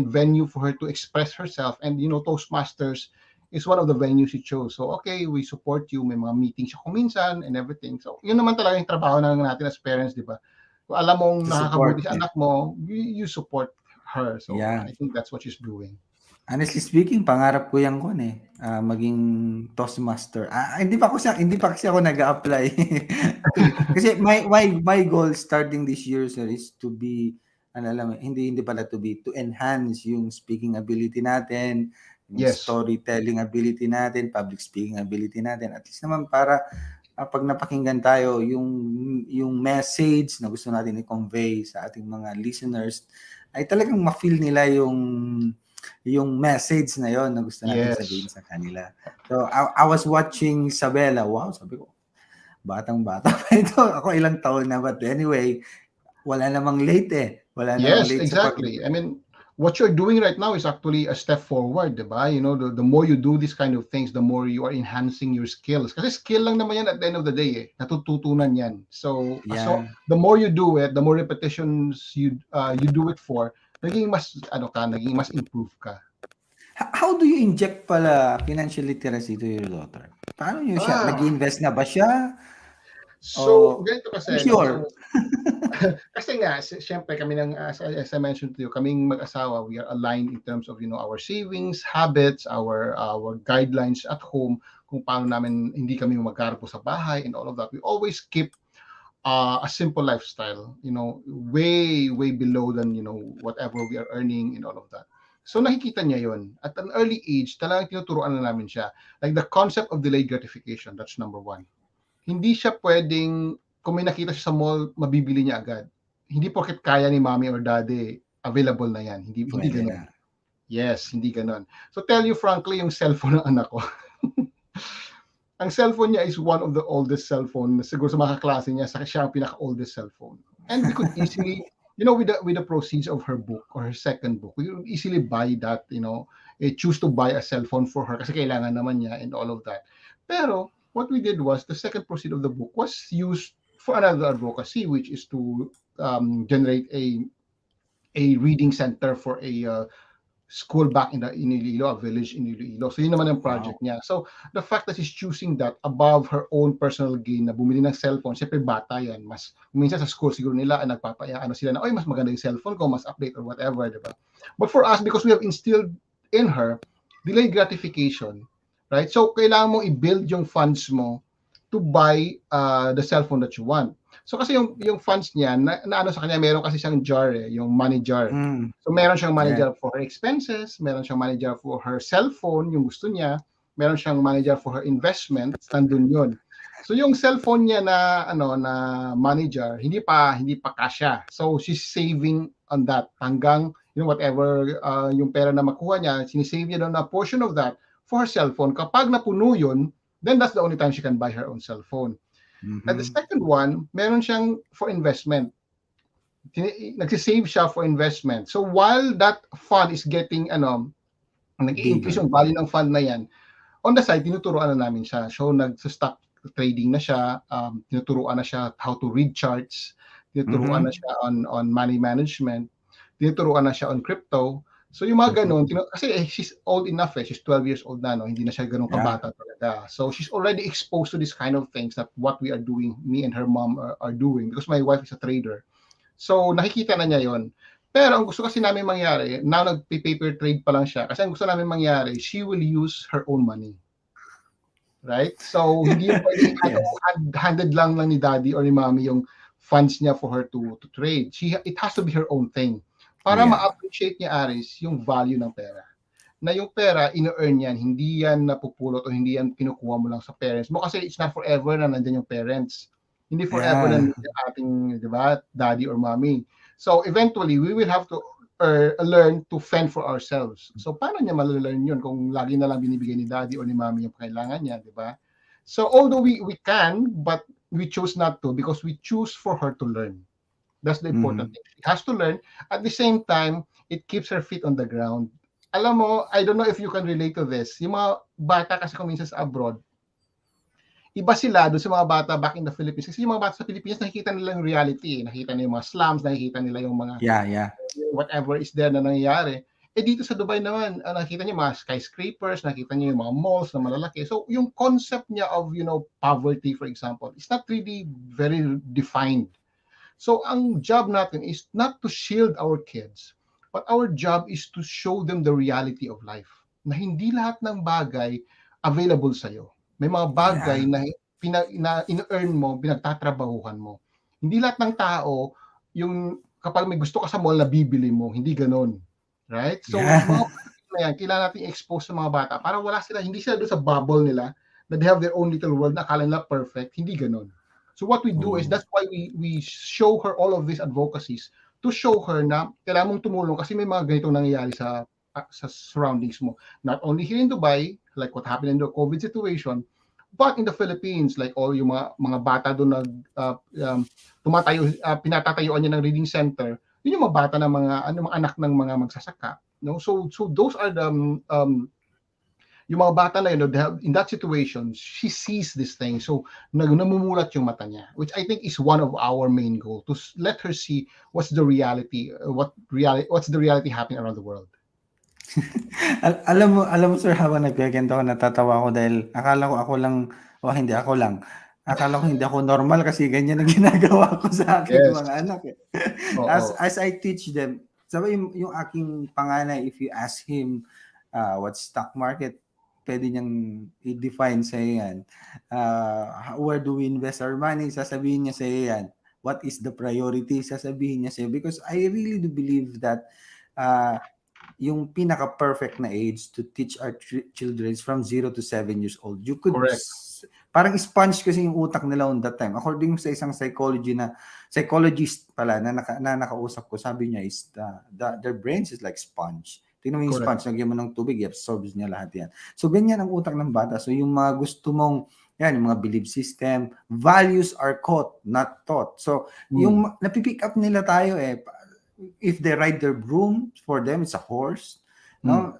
venue for her to express herself, and Toastmasters is one of the venues she chose. So okay, we support you. May mga meetings siya kung minsan and everything. So yun naman talaga yung trabaho natin as parents, di ba? Kung alam mong nakakabuti sa anak mo, you support her. So I think that's what she's doing. Honestly speaking, pangarap ko yan maging Toastmaster. Hindi pa kasi ako nag-a-apply. Kasi my goal starting this year, sir, is to be, hindi pala to be, to enhance yung speaking ability natin, yung Yes. storytelling ability natin, public speaking ability natin. At least naman para pag napakinggan tayo, yung message na gusto natin i-convey sa ating mga listeners ay talagang ma-feel nila yung message na yon na gusto natin sabihin Yes. sa kanila. So I was watching Isabela. Wow, sabi ko, batang-bata pa ito. Ako ilang taon na, but anyway, wala namang late eh. Wala namang Yes, late sa pag... exactly. I mean, what you're doing right now is actually a step forward, diba? You know, the more you do these kind of things, the more you are enhancing your skills. Kasi skill lang naman yan at the end of the day eh. Natututunan yan. So Yeah. the more you do it, the more repetitions you do it for, naging mas naging mas improve ka. How do you inject pala financial literacy to your daughter? Paano nyo siya? Nag-invest na ba siya? So, O, ganito I'm kasi, no? sure. So, kasi nga, syempre kami as I mentioned to you, kaming mag-asawa, we are aligned in terms of, our savings, habits, our guidelines at home, kung paano namin hindi kami magkarpo sa bahay and all of that. We always keep a simple lifestyle, way below than, whatever we are earning and all of that. So nakikita niya yon. At an early age, talagang tinuturuan na namin siya. Like the concept of delayed gratification, that's number one. Hindi siya pwedeng, kung may nakita siya sa mall, mabibili niya agad. Hindi porket kaya ni mommy or daddy, available na yan. Hindi Pwede ganun. na. Yes, hindi ganun. So tell you frankly, yung cellphone ng anak ko, ang cellphone niya is one of the oldest cellphone. Siguro sa mga klase niya, siya ang pinaka-oldest cellphone. And we could easily, with the proceeds of her book or her second book, we could easily buy that, choose to buy a cellphone for her kasi kailangan naman niya and all of that. Pero, what we did was, the second proceed of the book was used for another advocacy, which is to generate a reading center for a school back in Iloilo, a village in Iloilo. So yun naman ang project niya. So the fact that she's choosing that above her own personal gain na bumili ng cellphone, siyempre bata yan. Mas, minsan sa school siguro nila, sila na, oy, mas maganda yung cellphone ko, mas update or whatever, diba? But for us, because we have instilled in her delayed gratification, right? So kailangan mo i-build yung funds mo to buy the cellphone that you want. So kasi yung funds niya, na ano sa kanya, meron kasi siyang jar yung money jar. So meron siyang money jar for her expenses, meron siyang money jar for her cellphone, yung gusto niya, meron siyang money jar for her investments, nandun yun. So yung cellphone niya na money jar, hindi pa kasya. So she's saving on that hanggang whatever yung pera na makuha niya, sinisave niya doon na portion of that for her cellphone. Kapag napuno yun, then that's the only time she can buy her own cellphone. Mm-hmm. And the second one, meron siyang for investment. Nagsisave siya for investment. So while that fund is getting, nag-i-increase yung value ng fund na yan, on the side, tinuturuan na namin siya. So nag-stock trading na siya, tinuturuan na siya how to read charts, tinuturuan na siya on money management, tinuturuan na siya on crypto. So yung mga ganun, kasi she's old enough she's 12 years old na, hindi na siya ganun kabata talaga. So she's already exposed to this kind of things that what we are doing, me and her mom are doing, because my wife is a trader. So nakikita na niya yon. Pero ang gusto kasi namin mangyari, now nag-paper trade pa lang siya, kasi ang gusto namin mangyari, she will use her own money. Right? So hindi yung pwedeng handed lang ni daddy or ni mommy yung funds niya for her to trade. It has to be her own thing. Para ma-appreciate niya, Aris, yung value ng pera. Na yung pera, ino-earn yan, hindi yan napupulot o hindi yan kinukuha mo lang sa parents mo. Kasi it's not forever na nandyan yung parents. Hindi forever na nandyan ating, di ba, daddy or mommy. So eventually, we will have to learn to fend for ourselves. So paano niya malalearn yun kung lagi na lang binibigay ni daddy or ni mommy yung kailangan niya, di ba? So although we can, but we choose not to because we choose for her to learn. That's the important thing. She has to learn. At the same time, it keeps her feet on the ground. Alam mo, I don't know if you can relate to this. Yung mga bata kasi kung minsan sa abroad, iba sila doon sa mga bata back in the Philippines. Kasi yung mga bata sa Philippines, nakikita nila yung reality. Nakikita nila yung mga slums, nakikita nila yung mga whatever is there na nangyayari. Dito sa Dubai naman, nakikita niyo mga skyscrapers, nakikita niyo yung mga malls na malalaki. So yung concept niya of, poverty, for example, is not really very defined. So ang job natin is not to shield our kids, but our job is to show them the reality of life. Na hindi lahat ng bagay available sa'yo. May mga bagay na in-earn mo, pinagtatrabahuhan mo. Hindi lahat ng tao, yung kapag may gusto ka sa mall na bibili mo, hindi ganon. Right? So mga na yan, kailangan natin expose sa mga bata para hindi sila doon sa bubble nila na they have their own little world na akala nila perfect. Hindi ganun. So what we do is, Oo. that's why we show her all of these advocacies to show her na kailangan mong tumulong kasi may mga ganitong nangyayari sa surroundings mo. Not only here in Dubai, like what happened in the COVID situation, but in the Philippines, like all yung mga bata doon pinatatayuan niya ng reading center, yun yung mga bata ng mga anak ng mga magsasaka. No, so those are the yung mga bata na yun, in that situation, she sees this thing. So namumulat yung mata niya, which I think is one of our main goal, to let her see what's the reality, what's the reality happening around the world. Alam mo sir, habang nagkukwento ako, natatawa ako dahil akala ko ako lang, hindi ako lang. Akala ko hindi ako normal kasi ganyan ang ginagawa ko sa aking Yes. mga anak. Oo. As I teach them, sabi yung aking panganay, if you ask him what's stock market, pwede niyang i-define sa yan. Where do we invest our money? Sasabihin niya sa yan. What is the priority? Sasabihin niya sa because I really do believe that yung pinaka-perfect na age to teach our children is from 0 to 7 years old. You could, correct. Parang sponge kasi yung utak nila on that time. According sa isang psychologist pala na nakausap ko, sabi niya is their brains is like sponge. Tingnan mo yung Correct. sponge, lagyan mo ng tubig, absorbs niya lahat yan. So, ganyan ang utak ng bata. So, yung mga gusto mong, yung mga belief system, values are caught, not taught. So, yung napipick up nila tayo if they ride their broom, for them, it's a horse. No?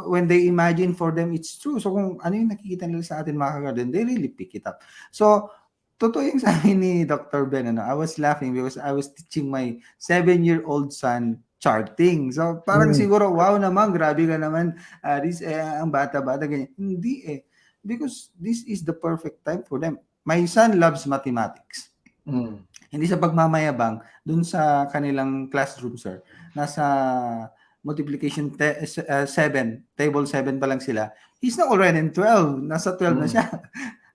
When they imagine, for them, it's true. So, kung ano yung nakikita nila sa atin, mga kagarden, they really pick it up. So, totoo yung sabi ni Dr. Ben, I was laughing because I was teaching my 7-year-old son charting. So, parang siguro, wow naman, grabe ka naman, Aris, ang bata-bata, ganyan. Hindi because this is the perfect time for them. My son loves mathematics. Hindi sa pagmamayabang, dun sa kanilang classroom, sir, nasa multiplication 7, table 7 pa lang sila. He's not already in 12. Nasa 12 na siya.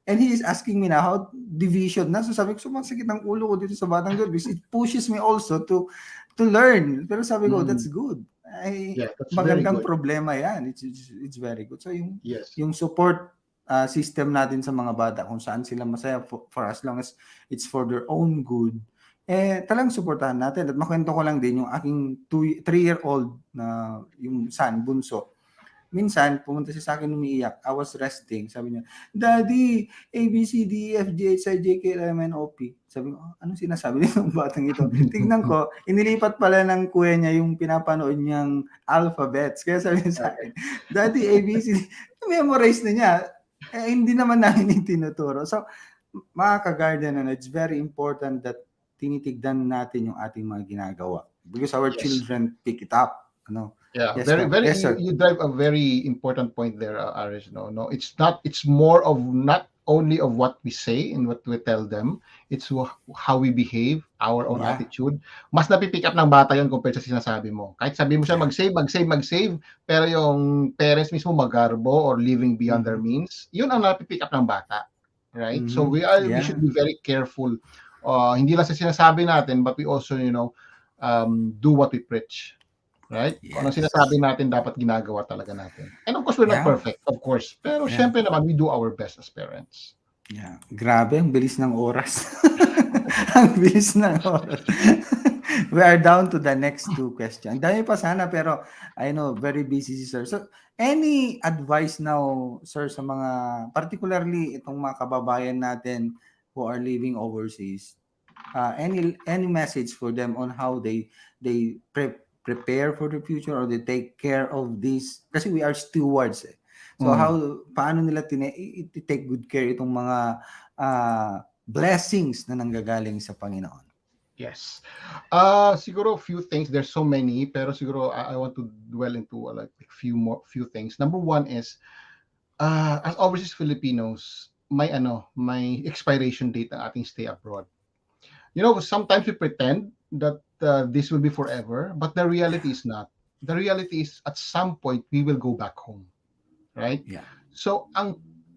And he is asking me now how division na. So sabi ko, sumasakit ang ulo ko dito sa batang girl because it pushes me also to learn. Pero sabi ko, that's good. That's magandang very good. Problema yan. It's very good. So yung support system natin sa mga bata, kung saan sila masaya for as long as it's for their own good, talagang supportahan natin. At makwento ko lang din yung aking 3-year-old na yung son, bunso. Minsan, pumunta siya sa akin umiiyak. I was resting. Sabi niya, Daddy, A, B, C, D, E, F, G, H, I, J, K, L, M, N, O, P. Sabi ko, anong sinasabi ng batang ito? Tignan ko, inilipat pala ng kuya niya yung pinapanood niyang alphabets. Kaya sabi niya sa akin, Daddy, A, B, C, D. Memorize na niya. Hindi naman namin yung tinuturo. So, mga ka-garden, it's very important that tinitigdan natin yung ating mga ginagawa. Because our children pick it up. Yeah, yes, very. Yes, sir. You drive a very important point there, Aris. No, it's not. It's more of not only of what we say and what we tell them. It's how we behave, our own attitude. Mas napipick up ng bata yon compared sa sinasabi mo. Kahit sabi mo siya mag-save, pero yung parents mismo magarbo or living beyond their means, yun ang napipick up ng bata, right? So we should be very careful. Hindi lang sa sinasabi natin, but we also, do what we preach. Right? Kung anong sinasabi natin, dapat ginagawa talaga natin. And of course, we're not perfect, of course. Pero syempre naman, we do our best as parents. Yeah. Grabe, ang bilis ng oras. Ang bilis ng oras. We are down to the next 2 questions. Dami pa sana, pero I know, very busy si sir. So, any advice now, sir, sa mga, particularly itong mga kababayan natin who are living overseas, any message for them on how they prepare for the future or they take care of this, kasi we are stewards so paano nila take good care itong mga blessings na nanggagaling sa Panginoon? Yes. Siguro few things, there's so many, pero siguro I want to dwell into like few things. Number one is as overseas Filipinos, may expiration date ang ating stay abroad. Sometimes we pretend that this will be forever, but the reality is not. The reality is at some point we will go back home, right? Yeah. So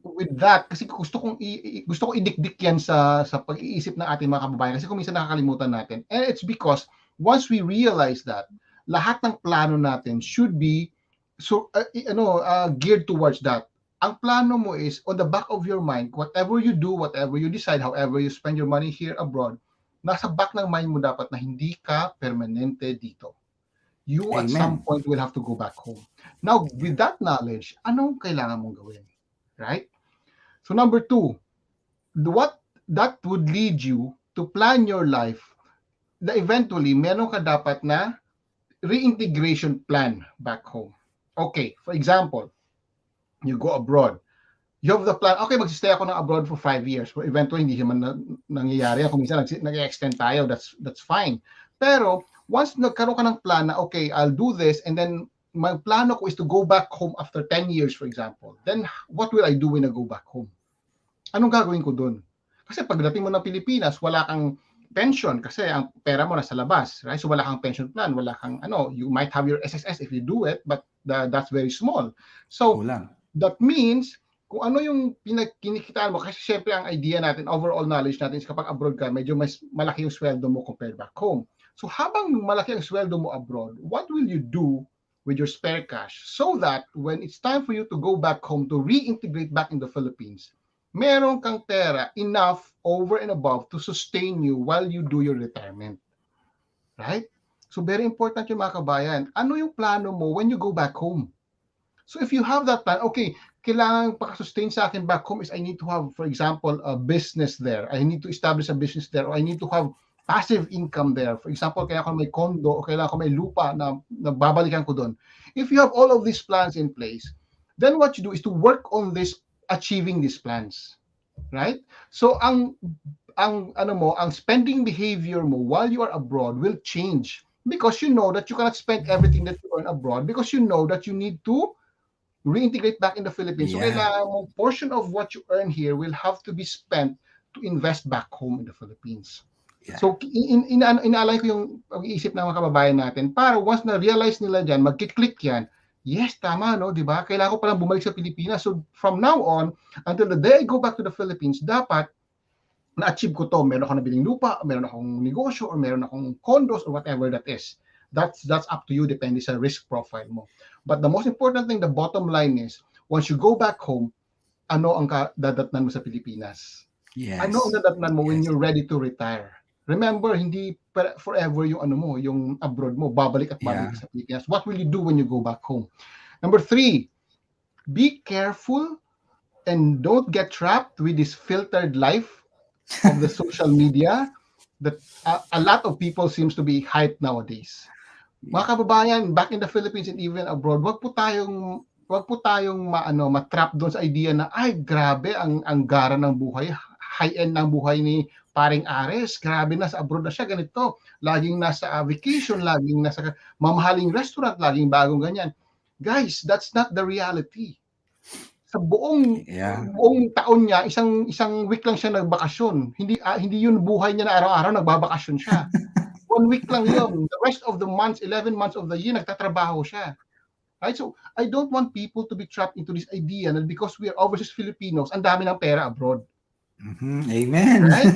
with that, kasi gusto kong idikdik yan sa pag-iisip ng ating mga kababayan kasi kung minsan nakakalimutan natin. And it's because once we realize that lahat ng plano natin should be So, geared towards that. Ang plano mo is, on the back of your mind, whatever you do, whatever you decide, however you spend your money here abroad, nasa back ng mind mo dapat na hindi ka permanente dito. You at some Amen. point will have to go back home. Now, Yeah. with that knowledge, anong kailangan mong gawin? Right? So number 2, what that would lead you to plan your life na eventually meron ka dapat na reintegration plan back home. Okay, for example, you go abroad. You have the plan, okay, magsistay ako ng abroad for 5 years. But eventually, hindi naman nangyayari. Kung minsan nag-extend tayo, that's fine. Pero, once nagkaroon ka ng plan na, okay, I'll do this, and then my plano ko is to go back home after 10 years, for example, then what will I do when I go back home? Anong gagawin ko dun? Kasi pagdating mo ng Pilipinas, wala kang pension kasi ang pera mo nasa labas, right? So wala kang pension plan, wala kang you might have your SSS if you do it, but that's very small. So Kulang. that means kung ano yung kinikitaan mo, kasi syempre ang idea natin, overall knowledge natin is kapag abroad ka, medyo mas malaki yung sweldo mo compared back home. So habang malaki ang sweldo mo abroad, what will you do with your spare cash so that when it's time for you to go back home to reintegrate back in the Philippines, meron kang pera enough over and above to sustain you while you do your retirement. Right? So very important yung mga kabayan. Ano yung plano mo when you go back home? So if you have that plan, okay, kailangan pakasustain sa akin back home is I need to have, for example, a business there. I need to establish a business there, or I need to have passive income there. For example, kailangan ko may condo o kailangan ko may lupa na babalikan ko doon. If you have all of these plans in place, then what you do is to work on this, achieving these plans. Right? So ang spending behavior mo while you are abroad will change because you know that you cannot spend everything that you earn abroad because you know that you need to reintegrate back in the Philippines. So kailangan mo, portion of what you earn here will have to be spent to invest back home in the Philippines. Yeah. So inaalay ko yung pag-iisip ng mga kababayan natin para once na-realize nila dyan, magkiklik yan, yes, tama, no, di ba? Kailangan ko palang bumalik sa Pilipinas. So from now on, until the day I go back to the Philippines, dapat na-achieve ko to. Meron akong nabiling lupa, meron akong negosyo, or meron akong condos, or whatever that is. That's up to you, depende sa risk profile mo. But the most important thing, the bottom line is, once you go back home, ano ang dadatnan mo sa Pilipinas? Yes. Ano ang dadatnan mo when you're ready to retire? Remember, hindi forever yung yung abroad mo, babalik at babalik sa Pilipinas. What will you do when you go back home? Number 3, be careful and don't get trapped with this filtered life of the social media that a lot of people seems to be hyped nowadays. Mga kababayan, back in the Philippines and even abroad, wag po tayong matrap doon sa idea na ay grabe ang gara ng buhay, high-end ng buhay ni paring Ares, grabe na sa abroad na siya, ganito, laging nasa vacation, laging nasa mamahaling restaurant, laging bagong ganyan. Guys, that's not the reality. Sa buong taon niya, isang week lang siya nagbakasyon. Hindi yun buhay niya na araw-araw nagbabakasyon siya. 1 week lang yun. The rest of the months, 11 months of the year, nagtatrabaho siya. Right? So, I don't want people to be trapped into this idea na because we are overseas Filipinos, ang dami ng pera abroad. Mm-hmm. Amen. Right?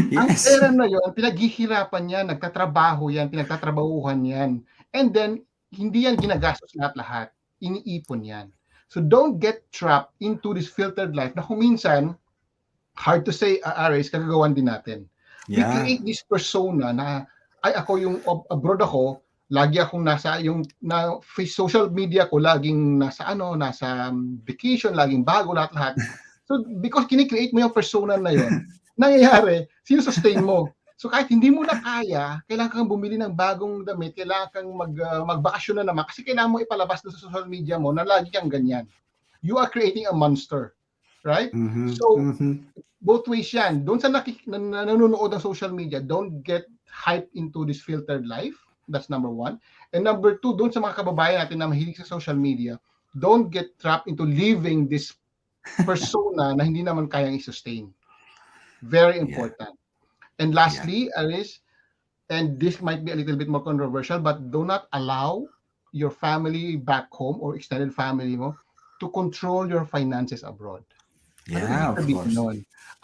Yes. Ang pera na yun, pinaghihirapan yan, nagtatrabaho yan, pinagtatrabahuhan yan. And then, hindi yan ginagastos lahat-lahat. Iniipon yan. So, don't get trapped into this filtered life na kung minsan, hard to say, Aris, kagagawan din natin. We create this persona na ay ako yung abroad ako, lagi akong nasa yung na social media ko laging nasa vacation, laging bago lahat. So because kini-create mo yung persona na yon, nangyayari, sino sustain mo? So kahit hindi mo na kaya, kailangan kang bumili ng bagong damit, kailangan kang magbakasyon na naman kasi kailangan mo ipalabas sa social media mo na lagi kang ganyan. You are creating a monster, right? Mm-hmm. So both ways yan. Doon sa nanonood ng social media, don't get hyped into this filtered life. That's number 1. And number 2, doon sa mga kababayan natin na mahilig sa social media, don't get trapped into living this persona na hindi naman kayang i-sustain. Very important. And lastly, Aris, and this might be a little bit more controversial, but do not allow your family back home or extended family mo to control your finances abroad.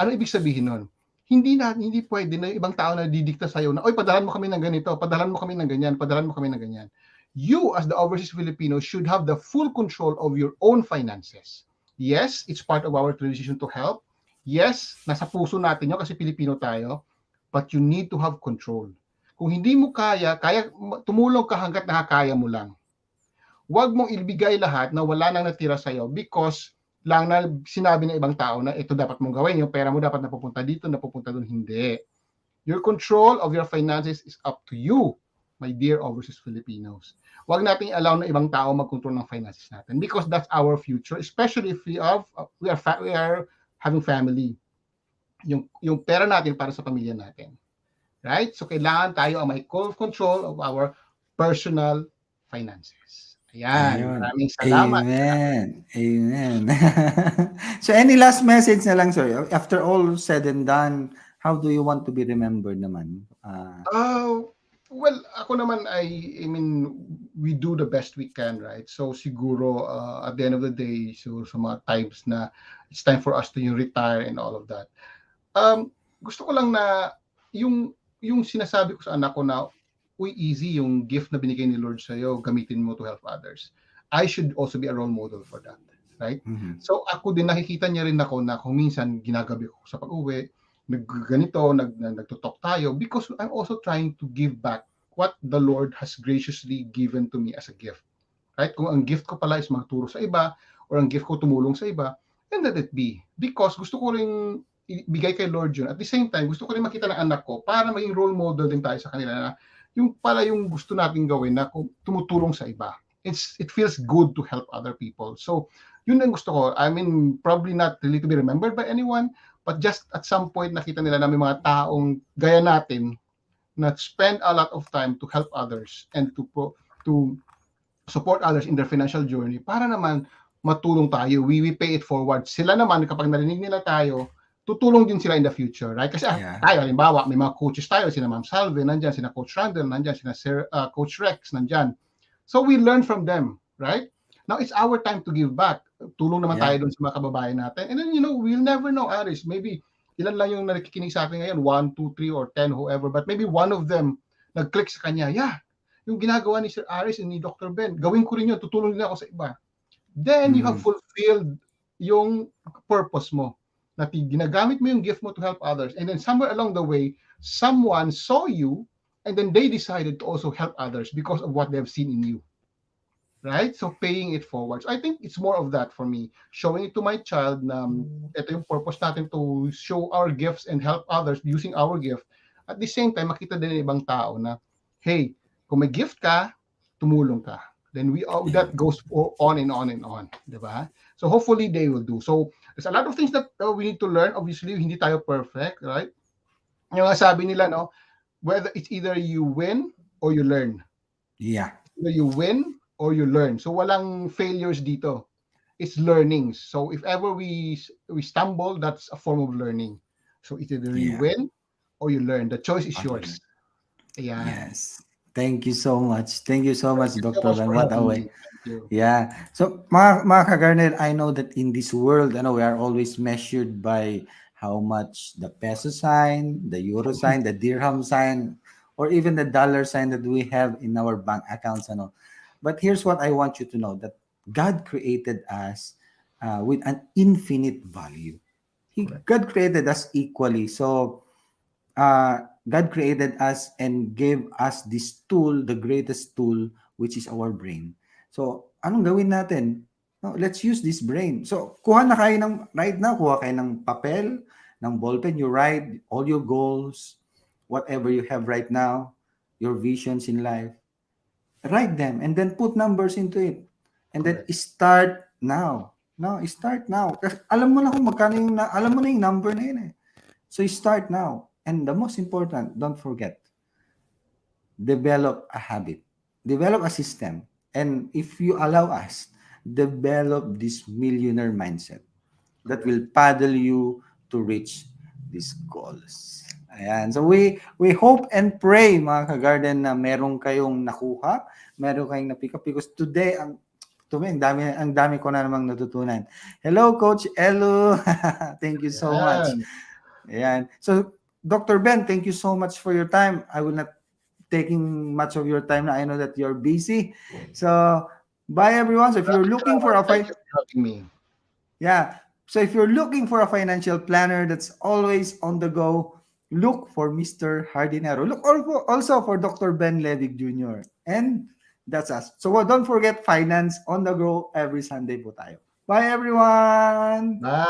Ano ibig sabihin nun? Hindi pwede na ibang tao na didikta sa'yo na, oy, padalan mo kami ng ganito, padalan mo kami ng ganyan, padalan mo kami ng ganyan. You, as the overseas Filipino, should have the full control of your own finances. Yes, it's part of our tradition to help. Yes, nasa puso natin yun kasi Pilipino tayo. But you need to have control. Kung hindi mo kaya tumulong ka hanggat nakakaya mo lang. Huwag mong ibigay lahat na wala nang natira sa'yo because lang na sinabi ng ibang tao na ito dapat mong gawin, yung pera mo dapat napupunta dito, napupunta doon. Hindi. Your control of your finances is up to you, my dear overseas Filipinos. Huwag nating allow na ibang tao mag-control ng finances natin because that's our future, especially if we are having family. Yung pera natin para sa pamilya natin. Right? So, kailangan tayo ang may control of our personal finances. Ayan. Ayun. Maraming salamat. Amen. Amen. So, any last message na lang, sir? After all said and done, how do you want to be remembered naman? Well, ako naman, I mean, we do the best we can, right? So, siguro, at the end of the day, so sa mga times na it's time for us to retire and all of that. Gusto ko lang na yung sinasabi ko sa anak ko na, uy, easy yung gift na binigay ni Lord sa'yo, gamitin mo to help others. I should also be a role model for that, right? Mm-hmm. So ako din, nakikita niya rin ako na kung minsan ginagabi ko sa pag-uwi, nagtutalk tayo because I'm also trying to give back what the Lord has graciously given to me as a gift. Right? Kung ang gift ko pala is magturo sa iba or ang gift ko tumulong sa iba, then let it be. Because gusto ko rin ibigay kay Lord yun. At the same time, gusto ko rin makita ng anak ko para maging role model din tayo sa kanila na yung pala yung gusto natin gawin na tumutulong sa iba. It feels good to help other people. So, yun ang gusto ko. I mean, probably not really to be remembered by anyone, but just at some point nakita nila na may mga taong gaya natin na spend a lot of time to help others and to support others in their financial journey para naman matulong tayo. We pay it forward. Sila naman, kapag narinig nila tayo, tutulong din sila in the future, right? Kasi tayo, halimbawa, may mga coaches tayo, sina Ma'am Salve, nandyan, sina Coach Randall, nandyan, sina Coach Rex, nandyan. So we learn from them, right? Now, it's our time to give back. Tulong naman tayo dun sa mga kababayan natin. And then, we'll never know, Aris. Maybe, ilan lang yung nakikinig sa atin ngayon, 1, 2, 3, or 10, whoever, but maybe one of them nag-click sa kanya, yung ginagawa ni Sir Aris and ni Dr. Ben, gawin ko rin yun, tutulong din ako sa iba. Then, you have fulfilled yung purpose mo. Na ginagamit mo yung gift mo to help others, and then somewhere along the way, someone saw you, and then they decided to also help others because of what they've seen in you. Right? So paying it forward. So I think it's more of that for me. Showing it to my child na ito yung purpose natin to show our gifts and help others using our gift. At the same time, makita din ng ibang tao na, hey, kung may gift ka, tumulong ka. Then that goes on and on and on, diba? So hopefully they will do. So there's a lot of things that we need to learn. Obviously, hindi tayo perfect, right? Yung sabi nila, no, whether it's either you win or you learn. Yeah. Either you win or you learn. So walang failures dito. It's learnings. So if ever we stumble, that's a form of learning. So it's either you win or you learn. The choice is yours. Yeah. Yes. Thank you so much. Thank you so much, Dr. Ben. What a way. Yeah. So, mga ka-Garner, I know that in this world, we are always measured by how much the peso sign, the euro sign, the dirham sign, or even the dollar sign that we have in our bank accounts. But here's what I want you to know, that God created us with an infinite value. God created us equally. So, God created us and gave us this tool, the greatest tool, which is our brain. So, anong gawin natin? No, let's use this brain. So, kuha na kayo right now, kuha kayo ng papel, ng ballpen, you write all your goals, whatever you have right now, your visions in life. Write them and then put numbers into it. And then start now. No, start now. Kasi alam mo na kung magkano alam mo na yung number na yun eh. So, start now. And the most important, don't forget, develop a habit, develop a system. And if you allow us, develop this millionaire mindset that will paddle you to reach these goals. Ayan. So we hope and pray, mga ka-Garden, na meron kayong nakuha, meron kayong na-pick up, because today, ang dami ko na namang natutunan. Hello, Coach Elo. Thank you so much. Ayan. So, Dr. Ben, thank you so much for your time. I will not taking much of your time. I know that you're busy. So, bye everyone. So, if you're Maraming looking for salamat. a Thank you for having me. yeah. So if you're looking for a financial planner that's always on the go, look for Mr. Hardinero. Look also for Dr. Ben Levick Jr. And that's us. So don't forget finance on the go every Sunday po tayo. Bye everyone! Bye.